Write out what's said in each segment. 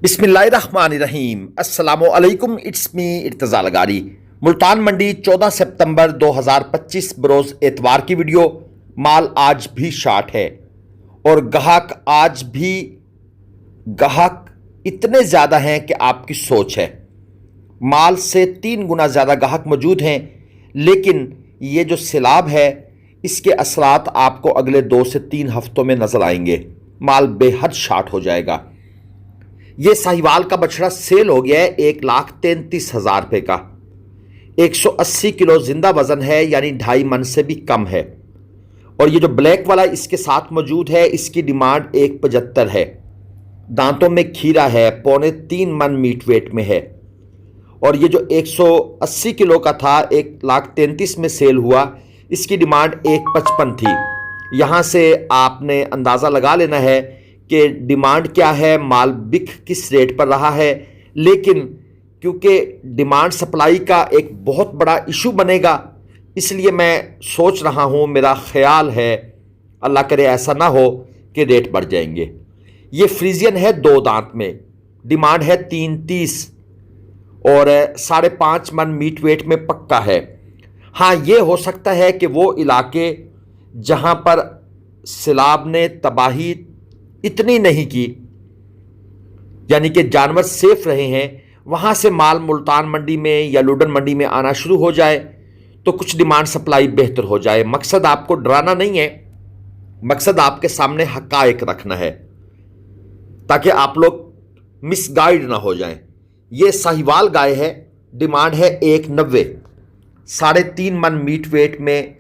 बिस्मिल्लाहिर्रहमानिर्रहीम अस्सलामुअलैकुम। It's me Irtaza Lagari. Multan Mandi 14 सितंबर 2025 बरोज़ एतवार की वीडियो। माल आज भी शार्ट है और ग्राहक इतने ज़्यादा हैं कि आपकी सोच है। माल से 3 गुना ज़्यादा ग्राहक मौजूद हैं, लेकिन ये जो सैलाब है इसके असरात आपको अगले 2 से 3 हफ्तों में नज़र आएंगे। माल बेहद शार्ट हो जाएगा। ये साहिवाल का बछड़ा सेल हो गया है 1,33,000 रुपये का। 180 किलो जिंदा वजन है, यानी 2.5 मन से भी कम है। और ये जो ब्लैक वाला इसके साथ मौजूद है, इसकी डिमांड 1,75 है। दांतों में खीरा है, 2.25 मन मीट वेट में है। और ये जो 180 किलो का था 1,33,000 में सेल हुआ, इसकी डिमांड 1,55 थी। यहाँ से आपने अंदाज़ा लगा लेना है कि डिमांड क्या है, माल बिक किस रेट पर रहा है। लेकिन क्योंकि डिमांड सप्लाई का एक बहुत बड़ा इशू बनेगा, इसलिए मैं सोच रहा हूँ, मेरा ख्याल है, अल्लाह करे ऐसा ना हो कि रेट बढ़ जाएंगे। ये फ्रीजियन है 2 दांत में, डिमांड है 3,30 और 5.5 मन मीट वेट में पक्का है। हाँ, ये हो सकता है कि वो इलाके जहाँ पर सैलाब ने तबाही इतनी नहीं की, यानी कि जानवर सेफ रहे हैं, वहाँ से माल मुल्तान मंडी में या लुडन मंडी में आना शुरू हो जाए तो कुछ डिमांड सप्लाई बेहतर हो जाए। मकसद आपको डराना नहीं है, मकसद आपके सामने हकायक रखना है ताकि आप लोग मिसगाइड ना हो जाएं। ये साहिवाल गाय है, डिमांड है 1,90, 3.5 मन मीट वेट में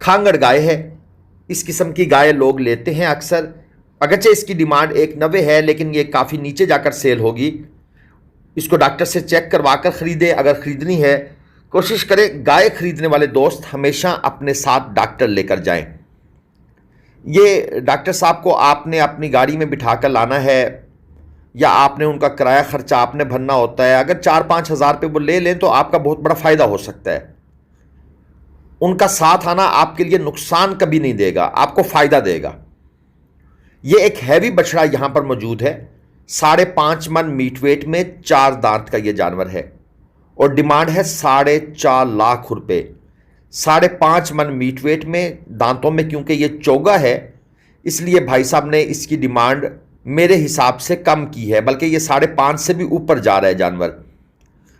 खांगड़ गाय है। इस किस्म की गाय लोग लेते हैं अक्सर। अगरचे इसकी डिमांड 1,90 है, लेकिन ये काफ़ी नीचे जाकर सेल होगी। इसको डॉक्टर से चेक करवा कर ख़रीदें। अगर ख़रीदनी है, कोशिश करें गाय ख़रीदने वाले दोस्त हमेशा अपने साथ डॉक्टर लेकर जाएं। ये डॉक्टर साहब को आपने अपनी गाड़ी में बिठा कर लाना है या आपने उनका किराया ख़र्चा आपने भरना होता है। अगर 4-5 हज़ार रुपये वो ले लें तो आपका बहुत बड़ा फ़ायदा हो सकता है। उनका साथ आना आपके लिए नुकसान कभी नहीं देगा, आपको फ़ायदा देगा। ये एक हैवी बछड़ा यहां पर मौजूद है, 5.5 मन मीट वेट में 4 दांत का ये जानवर है और डिमांड है 4.5 लाख रुपए। 5.5 मन मीट वेट में दांतों में, क्योंकि ये चौगा है, इसलिए भाई साहब ने इसकी डिमांड मेरे हिसाब से कम की है, बल्कि ये 5.5 से भी ऊपर जा रहा है जानवर।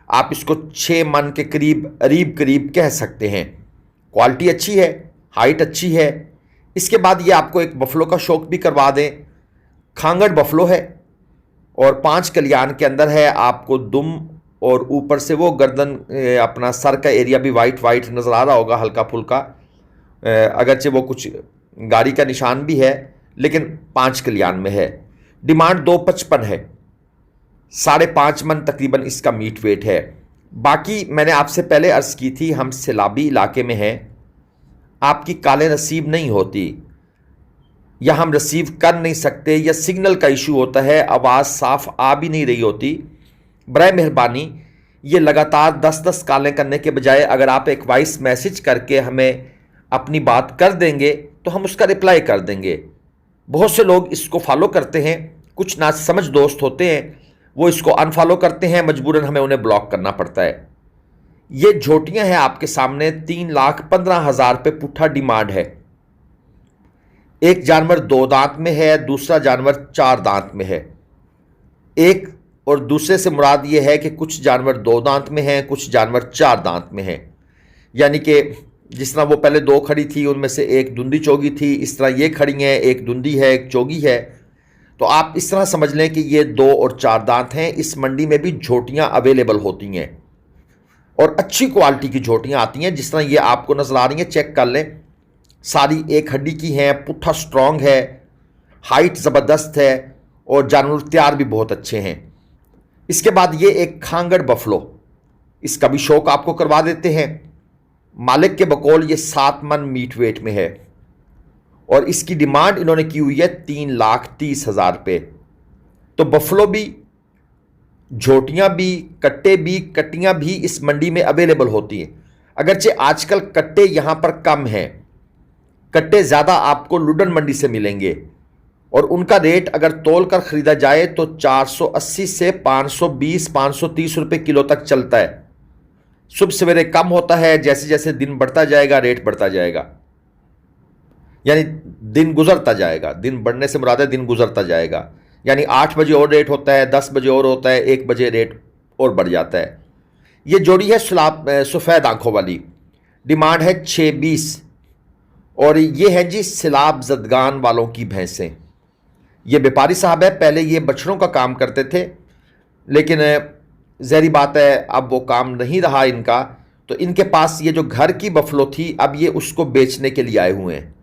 आप इसको 6 मन के करीब कह सकते हैं। क्वालिटी अच्छी है, हाइट अच्छी है। इसके बाद ये आपको एक बफलो का शौक भी करवा दें। खांगड़ बफलो है और 5 कलियान के अंदर है। आपको दुम और ऊपर से वो गर्दन, अपना सर का एरिया भी वाइट नज़र आ रहा होगा, हल्का फुल्का। अगरचे वो कुछ गाड़ी का निशान भी है, लेकिन 5 कलियान में है। डिमांड 2,55 है। 5.5 मन तकरीबन इसका मीट वेट है। बाकी मैंने आपसे पहले अर्ज़ की थी, हम सैलाबी इलाके में हैं, आपकी कालें रसीव नहीं होती या हम रिसीव कर नहीं सकते या सिग्नल का इशू होता है, आवाज़ साफ आ भी नहीं रही होती। बराए मेहरबानी ये लगातार 10-10 कालें करने के बजाय अगर आप एक वॉइस मैसेज करके हमें अपनी बात कर देंगे तो हम उसका रिप्लाई कर देंगे। बहुत से लोग इसको फॉलो करते हैं, कुछ ना समझ दोस्त होते हैं, वो इसको अनफॉलो करते हैं, मजबूरन हमें उन्हें ब्लॉक करना पड़ता है। ये झोटियां हैं आपके सामने, 3,15,000 रुपये पुट्ठा डिमांड है। एक जानवर 2 दांत में है, दूसरा जानवर 4 दांत में है। एक और दूसरे से मुराद ये है कि कुछ जानवर 2 दांत में हैं, कुछ जानवर 4 दांत में हैं। यानी कि जिस तरह वो पहले 2 खड़ी थी, उनमें से एक धुंधी चोगी थी, इस तरह ये खड़ी हैं, एक धुंधी है, एक चोगी है। तो आप इस तरह समझ लें कि ये 2 और 4 दांत हैं। इस मंडी में भी झोटियाँ अवेलेबल होती हैं और अच्छी क्वालिटी की झोटियाँ आती हैं, जिस तरह ये आपको नज़र आ रही हैं, चेक कर लें। सारी एक हड्डी की हैं, पुट्ठा स्ट्रॉन्ग है, हाइट ज़बरदस्त है और जानवर तैयार भी बहुत अच्छे हैं। इसके बाद ये एक खांगड़ बफलो, इसका भी शौक आपको करवा देते हैं। मालिक के बकौल ये 7 मन मीट वेट में है और इसकी डिमांड इन्होंने की हुई है 3,30,000 रुपये। तो बफलो भी, झोटियाँ भी, कट्टे भी, कट्टियाँ भी इस मंडी में अवेलेबल होती हैं। अगरचे आजकल कट्टे यहाँ पर कम हैं, कट्टे ज़्यादा आपको लुडन मंडी से मिलेंगे और उनका रेट अगर तोल कर खरीदा जाए तो 480 से 520 530 रुपए किलो तक चलता है। सुबह सवेरे कम होता है, जैसे जैसे दिन बढ़ता जाएगा रेट बढ़ता जाएगा, यानी दिन गुजरता जाएगा। दिन बढ़ने से मुराद है दिन गुजरता जाएगा, यानी 8 बजे और रेट होता है, 10 बजे और होता है, 1 बजे रेट और बढ़ जाता है। ये जोड़ी है सफ़ेद आंखों वाली, डिमांड है 620। और ये है जी सिलाब जदगान वालों की भैंसें। ये व्यापारी साहब है, पहले ये बछड़ों का काम करते थे, लेकिन ज़हरी बात है अब वो काम नहीं रहा इनका, तो इनके पास ये जो घर की बफलो थी अब ये उसको बेचने के लिए आए हुए हैं।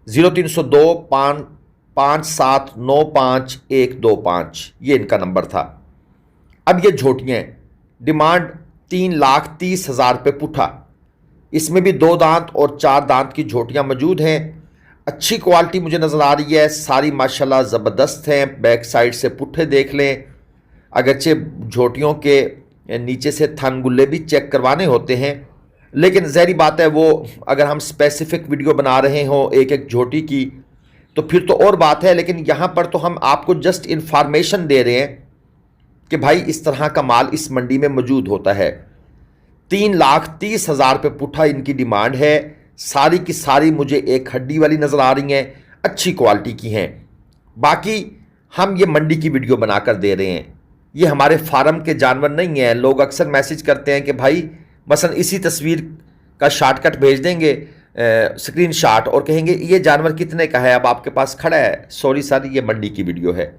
0302 55795 ये इनका नंबर था। अब ये झोटियाँ, डिमांड 3,30,000 रुपये पुट्ठा। इसमें भी 2 दांत और 4 दांत की झोटियाँ मौजूद हैं। अच्छी क्वालिटी मुझे नज़र आ रही है, सारी माशाल्लाह ज़बरदस्त हैं। बैक साइड से पुट्ठे देख लें, अगरचे झोटियों के नीचे से थन गुल्ले भी चेक करवाने होते हैं, लेकिन ज़हरी बात है वो अगर हम स्पेसिफिक वीडियो बना रहे हों एक एक झोटी की तो फिर तो और बात है, लेकिन यहाँ पर तो हम आपको जस्ट इन्फॉर्मेशन दे रहे हैं कि भाई इस तरह का माल इस मंडी में मौजूद होता है। 3,30,000 रुपये पुट्ठा इनकी डिमांड है। सारी की सारी मुझे एक हड्डी वाली नज़र आ रही हैं, अच्छी क्वालिटी की हैं। बाकी हम ये मंडी की वीडियो बनाकर दे रहे हैं, ये हमारे फार्म के जानवर नहीं हैं। लोग अक्सर मैसेज करते हैं कि भाई मसलन इसी तस्वीर का शॉर्टकट भेज देंगे स्क्रीन शॉट और कहेंगे ये जानवर कितने का है, अब आपके पास खड़ा है। सॉरी सर, ये मंडी की वीडियो है।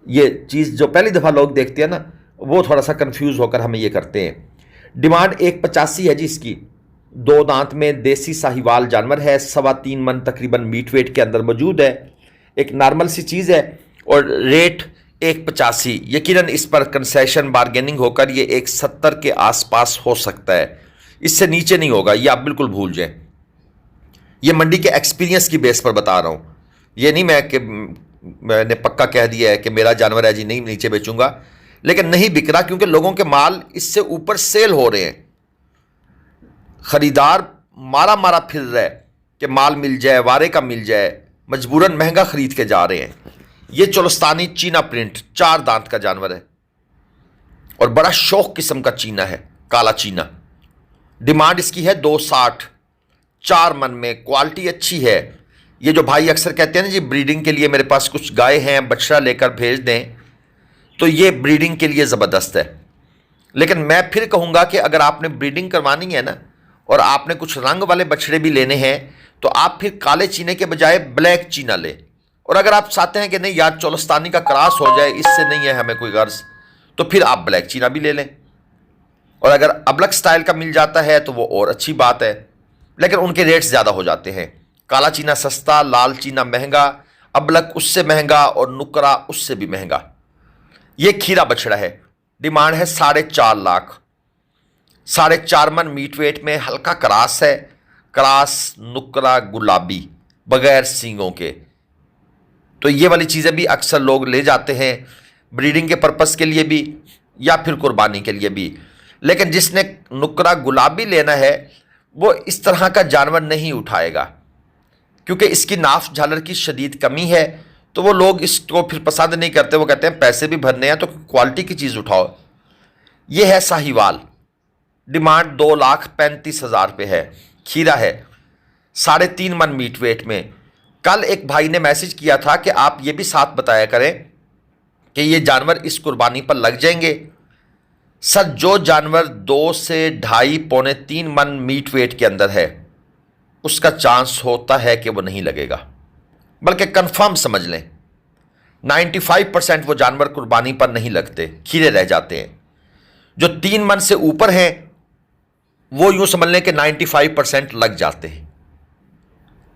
ये चीज़ जो पहली दफ़ा लोग देखते हैं ना वो थोड़ा सा कंफ्यूज होकर हमें ये करते हैं। डिमांड 185 है जी इसकी। 2 दांत में देसी साहिवाल जानवर है, 3.25 मन तकरीबन मीट वेट के अंदर मौजूद है। एक नॉर्मल सी चीज़ है और रेट 185। यकीनन इस पर कंसेशन बारगेनिंग होकर ये 170 के आसपास हो सकता है, इससे नीचे नहीं होगा, ये आप बिल्कुल भूल जाएं। ये मंडी के एक्सपीरियंस की बेस पर बता रहा हूँ, ये नहीं मैंने पक्का कह दिया है कि मेरा जानवर है जी नहीं नीचे बेचूंगा, लेकिन नहीं बिक रहा क्योंकि लोगों के माल इससे ऊपर सेल हो रहे हैं। खरीदार मारा मारा फिर रहा है कि माल मिल जाए, वारे का मिल जाए, मजबूरन महंगा खरीद के जा रहे हैं। ये चोलस्तानी चीना प्रिंट 4 दांत का जानवर है और बड़ा शौक किस्म का चीना है, काला चीना। डिमांड इसकी है 260, 4 मन में, क्वालिटी अच्छी है। ये जो भाई अक्सर कहते हैं ना जी ब्रीडिंग के लिए मेरे पास कुछ गाय हैं, बछड़ा लेकर भेज दें, तो ये ब्रीडिंग के लिए ज़बरदस्त है। लेकिन मैं फिर कहूँगा कि अगर आपने ब्रीडिंग करवानी है ना और आपने कुछ रंग वाले बछड़े भी लेने हैं तो आप फिर काले चीने के बजाय ब्लैक चीना लें। और अगर आप चाहते हैं कि नहीं यार चोलस्तानी का क्रॉस हो जाए, इससे नहीं है हमें कोई गर्ज, तो फिर आप ब्लैक चीना भी ले लें। और अगर अबलक स्टाइल का मिल जाता है तो वो और अच्छी बात है, लेकिन उनके रेट्स ज़्यादा हो जाते हैं। काला चीना सस्ता, लाल चीना महंगा, अबलक उससे महंगा और नुकरा उससे भी महंगा। ये खीरा बछड़ा है, डिमांड है 4.5 लाख। 4.5 मन मीट वेट में, हल्का क्रास है, क्रास नुकरा गुलाबी बगैर सींगों के। तो ये वाली चीज़ें भी अक्सर लोग ले जाते हैं ब्रीडिंग के पर्पस के लिए भी या फिर कुर्बानी के लिए भी। लेकिन जिसने नुकरा गुलाबी लेना है वो इस तरह का जानवर नहीं उठाएगा क्योंकि इसकी नाफ झालर की शदीद कमी है, तो वो लोग इसको फिर पसंद नहीं करते। वो कहते हैं पैसे भी भरने हैं तो क्वालिटी की चीज़ उठाओ। ये है साहिवाल, डिमांड 2,35,000 रुपये है। खीरा है, 3.5 मन मीट वेट में। कल एक भाई ने मैसेज किया था कि आप ये भी साथ बताया करें कि ये जानवर इस कुर्बानी पर लग जाएंगे। सर जो जानवर 2 से 2.5 पौने 3 मन मीट वेट के अंदर है उसका चांस होता है कि वो नहीं लगेगा, बल्कि कंफर्म समझ लें 95% वो जानवर कुर्बानी पर नहीं लगते, खीरे रह जाते हैं। जो 3 मन से ऊपर हैं वो यूं समझ लें कि 95% लग जाते हैं।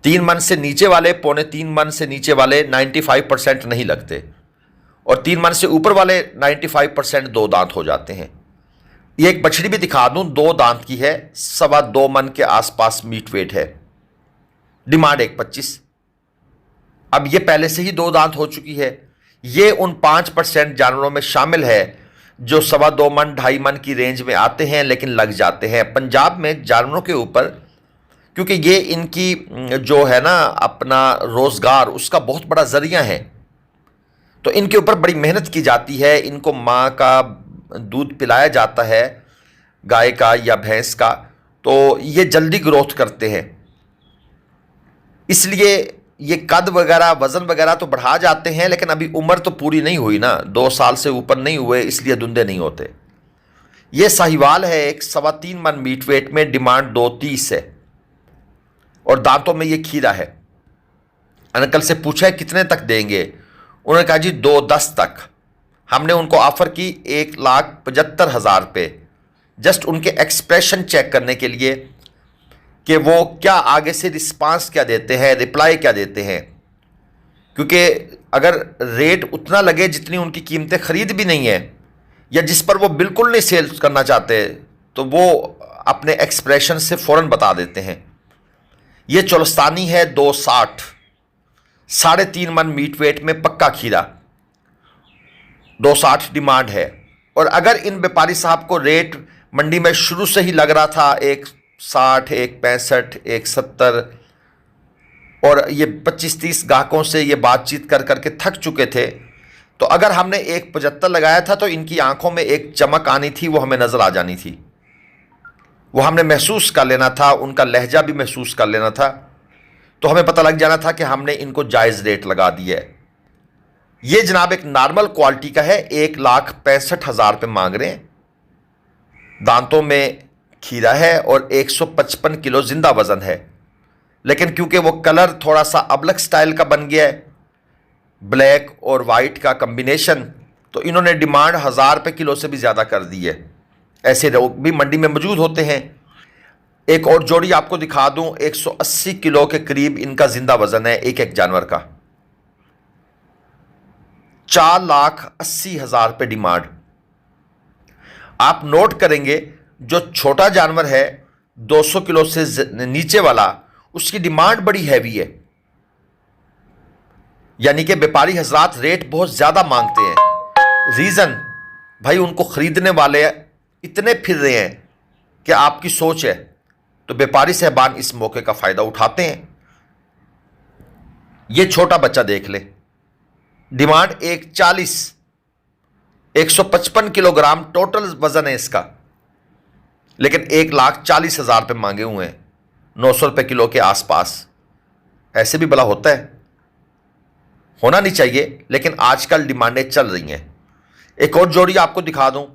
3 मन से नीचे वाले, पौने 3 मन से नीचे वाले 95% नहीं लगते और 3 मन से ऊपर वाले 95% 2 दांत हो जाते हैं। ये एक बछड़ी भी दिखा दूं, 2 दांत की है, 2.25 मन के आसपास मीट वेट है। डिमांड 125। अब ये पहले से ही 2 दांत हो चुकी है। ये उन 5% जानवरों में शामिल है जो 2.25 मन 2.5 मन की रेंज में आते हैं लेकिन लग जाते हैं। पंजाब में जानवरों के ऊपर क्योंकि ये इनकी जो है ना अपना रोज़गार उसका बहुत बड़ा ज़रिया है। तो इनके ऊपर बड़ी मेहनत की जाती है, इनको माँ का दूध पिलाया जाता है, गाय का या भैंस का, तो ये जल्दी ग्रोथ करते हैं। इसलिए ये कद वगैरह वज़न वगैरह तो बढ़ा जाते हैं, लेकिन अभी उम्र तो पूरी नहीं हुई ना, 2 साल से ऊपर नहीं हुए, इसलिए धुंधे नहीं होते। ये साहिवाल है, एक 3.25 मन मीट वेट में, डिमांड 2.30 है और दांतों में ये खीरा है। अंकल से पूछा है कितने तक देंगे, उन्होंने कहा जी 2.10 तक। हमने उनको ऑफर की 1,75,000 पे, जस्ट उनके एक्सप्रेशन चेक करने के लिए कि वो क्या आगे से रिस्पांस क्या देते हैं, रिप्लाई क्या देते हैं। क्योंकि अगर रेट उतना लगे जितनी उनकी कीमतें खरीद भी नहीं है, या जिस पर वो बिल्कुल नहीं सेल करना चाहते, तो वो अपने एक्सप्रेशन से फ़ौरन बता देते हैं। ये चोलस्तानी है 260, 3.5 मन मीट वेट में पक्का खीरा, 260 डिमांड है। और अगर इन व्यापारी साहब को रेट मंडी में शुरू से ही लग रहा था 160, 165, 170, और ये 25-30 ग्राहकों से ये बातचीत कर करके थक चुके थे, तो अगर हमने 175 लगाया था तो इनकी आंखों में एक चमक आनी थी, वो हमें नजर आ जानी थी, वो हमने महसूस कर लेना था, उनका लहजा भी महसूस कर लेना था, तो हमें पता लग जाना था कि हमने इनको जायज़ रेट लगा दिया है। ये जनाब एक नॉर्मल क्वालिटी का है, 1,65,000 पे मांग रहे हैं। दांतों में खीरा है और 155 किलो जिंदा वजन है। लेकिन क्योंकि वो कलर थोड़ा सा अबलक स्टाइल का बन गया है, ब्लैक और वाइट का कम्बिनेशन, तो इन्होंने डिमांड 1,000 रुपये किलो से भी ज़्यादा कर दी है। ऐसे लोग भी मंडी में मौजूद होते हैं। एक और जोड़ी आपको दिखा दूं, 180 किलो के करीब इनका जिंदा वजन है एक एक जानवर का, 4,80,000 रुपये डिमांड। आप नोट करेंगे जो छोटा जानवर है 200 किलो से नीचे वाला, उसकी डिमांड बड़ी हैवी है, यानी कि व्यापारी हजरात रेट बहुत ज्यादा मांगते हैं। रीजन भाई, उनको खरीदने वाले इतने फिर रहे हैं कि आपकी सोच है, तो व्यापारी साहबान इस मौके का फायदा उठाते हैं। ये छोटा बच्चा देख ले, डिमांड 140, 155 किलोग्राम टोटल वजन है इसका, लेकिन 1,40,000 रुपये मांगे हुए हैं, 900 रुपये किलो के आसपास। ऐसे भी भला होता है, होना नहीं चाहिए, लेकिन आजकल डिमांडें चल रही हैं। एक और जोड़ी आपको दिखा दूं,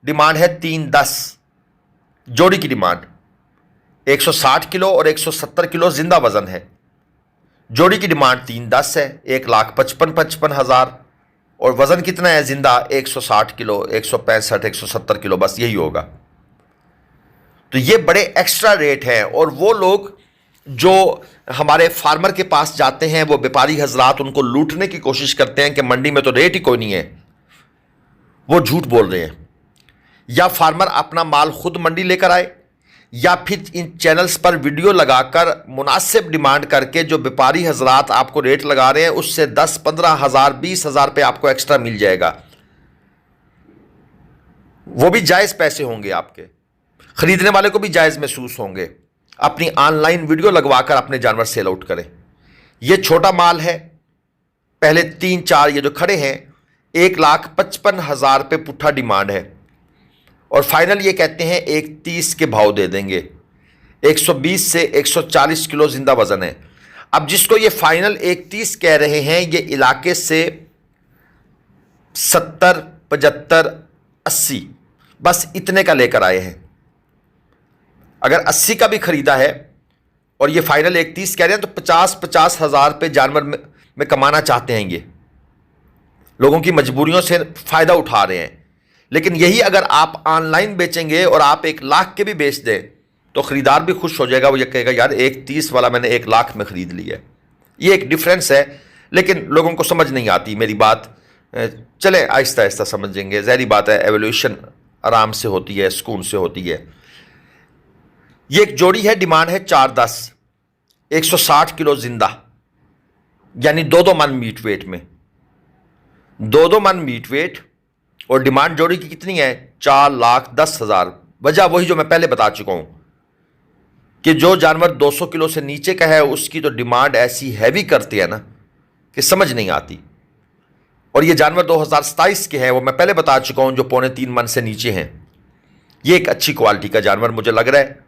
डिमांड है 310, जोड़ी की डिमांड 160 किलो और 170 किलो जिंदा वजन है। जोड़ी की डिमांड 310 है, 1,55,000, और वजन कितना है जिंदा, 160 किलो, 165, 170 किलो, बस यही होगा। तो ये बड़े एक्स्ट्रा रेट हैं। और वो लोग जो हमारे फार्मर के पास जाते हैं, वो व्यापारी हजरात उनको लूटने की कोशिश करते हैं कि मंडी में तो रेट ही कोई नहीं है, वो झूठ बोल रहे हैं। या फार्मर अपना माल खुद मंडी लेकर आए, या फिर इन चैनल्स पर वीडियो लगाकर मुनासिब डिमांड करके जो व्यापारी हजरात आपको रेट लगा रहे हैं, उससे 10, 15,000, 20,000 रुपये आपको एक्स्ट्रा मिल जाएगा। वो भी जायज़ पैसे होंगे, आपके खरीदने वाले को भी जायज़ महसूस होंगे। अपनी ऑनलाइन वीडियो लगवाकर अपने जानवर सेल आउट करें। ये छोटा माल है, पहले 3-4 ये जो खड़े हैं, 1,55,000 रुपये पुट्ठा डिमांड है, और फाइनल ये कहते हैं 130 के भाव दे देंगे। 120 से 140 किलो जिंदा वजन है। अब जिसको ये फाइनल 130 कह रहे हैं, ये इलाके से 70, 75, 80 बस इतने का लेकर आए हैं। अगर 80 का भी खरीदा है और ये फाइनल 130 कह रहे हैं, तो 50-50 हज़ार रुपये जानवर में कमाना चाहते हैं। ये लोगों की मजबूरियों से फ़ायदा उठा रहे हैं। लेकिन यही अगर आप ऑनलाइन बेचेंगे और आप 1,00,000 के भी बेच दें, तो ख़रीदार भी खुश हो जाएगा। वो ये कहेगा यार 130 वाला मैंने 1,00,000 में ख़रीद लिया है। ये एक डिफरेंस है, लेकिन लोगों को समझ नहीं आती मेरी बात। चले आहिस्ता आहिस्ता समझेंगे, ज़ाहिर बात है, एवोल्यूशन आराम से होती है, सुकून से होती है। ये एक जोड़ी है, डिमांड है 410, 160 किलो जिंदा, यानी 2-2 मन मीट वेट में, 2-2 मन मीट वेट, और डिमांड जोड़ी की कितनी है, 4,10,000। वजह वही जो मैं पहले बता चुका हूं, कि जो जानवर 200 किलो से नीचे का है उसकी तो डिमांड ऐसी हैवी करती है ना कि समझ नहीं आती। और ये जानवर 2027 के हैं, वो मैं पहले बता चुका हूं, जो 3.25 मन से नीचे हैं। ये एक अच्छी क्वालिटी का जानवर मुझे लग रहा है।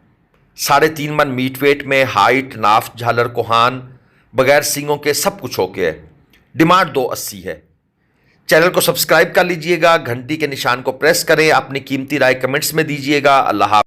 3.5 मन मीट वेट में, हाइट, नाफ, झालर, कोहान, बगैर सींगों के, सब कुछ ओके है। डिमांड 280 है। चैनल को सब्सक्राइब कर लीजिएगा, घंटी के निशान को प्रेस करें, अपनी कीमती राय कमेंट्स में दीजिएगा। अल्लाह हाफ़िज़।